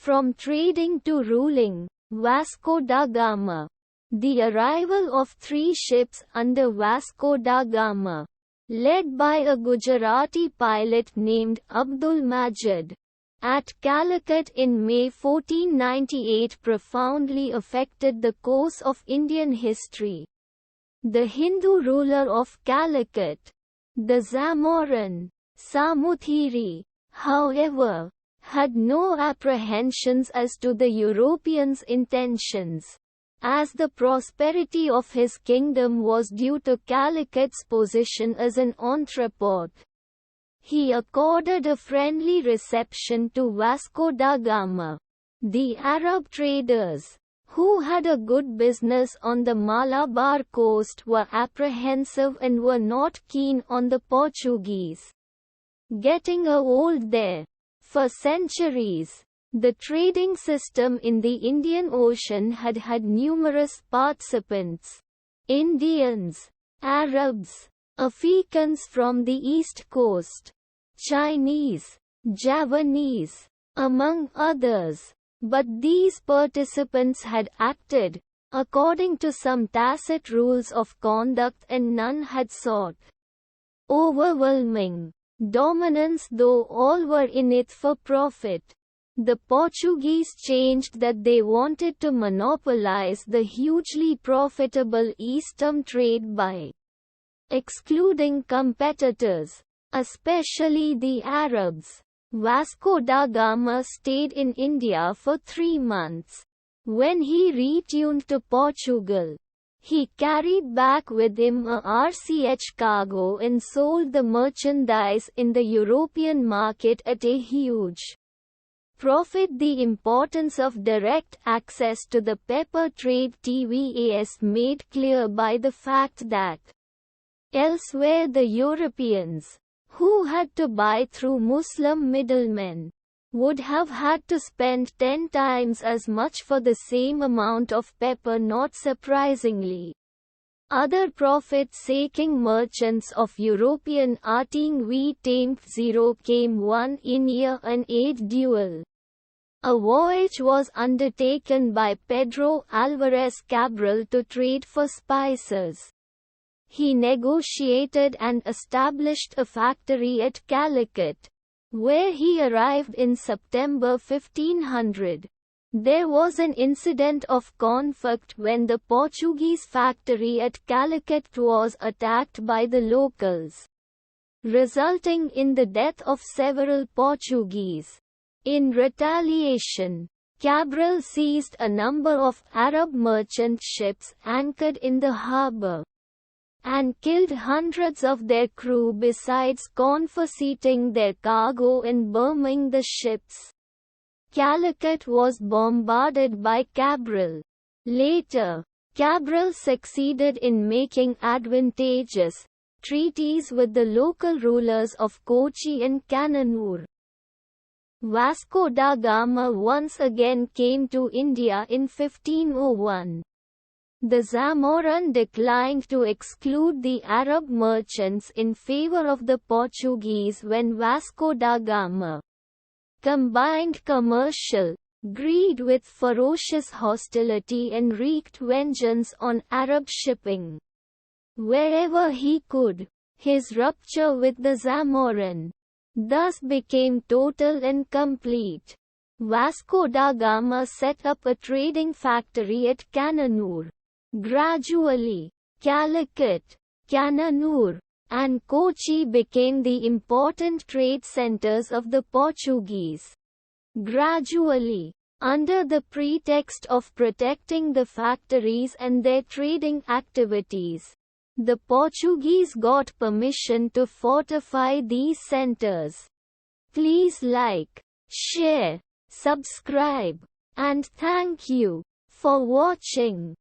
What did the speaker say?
From trading to ruling, Vasco da Gama. The arrival of 3 ships under Vasco da Gama, led by a Gujarati pilot named Abdul Majid, at Calicut in May 1498 profoundly affected the course of Indian history. The Hindu ruler of Calicut, the Zamorin, Samuthiri, however, had no apprehensions as to the Europeans' intentions, as the prosperity of his kingdom was due to Calicut's position as an entrepôt. He accorded a friendly reception to Vasco da Gama. The Arab traders, who had a good business on the Malabar coast, were apprehensive and were not keen on the Portuguese getting a hold there. For centuries, the trading system in the Indian Ocean had had numerous participants: Indians, Arabs, Africans from the East Coast, Chinese, Javanese, among others. But these participants had acted according to some tacit rules of conduct, and none had sought overwhelming dominance, though all were in it for profit. The Portuguese changed that they wanted to monopolize the hugely profitable Eastern trade by excluding competitors, especially the Arabs. Vasco da Gama stayed in India for 3 months. When he returned to Portugal, he carried back with him a RCH cargo and sold the merchandise in the European market at a huge profit. The importance of direct access to the pepper trade was made clear by the fact that elsewhere the Europeans, who had to buy through Muslim middlemen, would have had to spend 10 times as much for the same amount of pepper. Not surprisingly, other profit-seeking merchants of European arting wheat came one in year and aid duel. A voyage was undertaken by Pedro Alvarez Cabral to trade for spices. He negotiated and established a factory at Calicut, where he arrived in September 1500. There was an incident of conflict when the Portuguese factory at Calicut was attacked by the locals, resulting in the death of several Portuguese. In retaliation, Cabral seized a number of Arab merchant ships anchored in the harbour, and killed hundreds of their crew, besides confiscating their cargo and burning the ships. Calicut was bombarded by Cabral. Later, Cabral succeeded in making advantageous treaties with the local rulers of Kochi and Kannanur. Vasco da Gama once again came to India in 1501. The Zamorin declined to exclude the Arab merchants in favor of the Portuguese when Vasco da Gama combined commercial greed with ferocious hostility and wreaked vengeance on Arab shipping wherever he could. His rupture with the Zamorin thus became total and complete. Vasco da Gama set up a trading factory at Kannanur. Gradually, Calicut, Kannanur, and Kochi became the important trade centers of the Portuguese. Gradually, under the pretext of protecting the factories and their trading activities, the Portuguese got permission to fortify these centers. Please like, share, subscribe, and thank you for watching.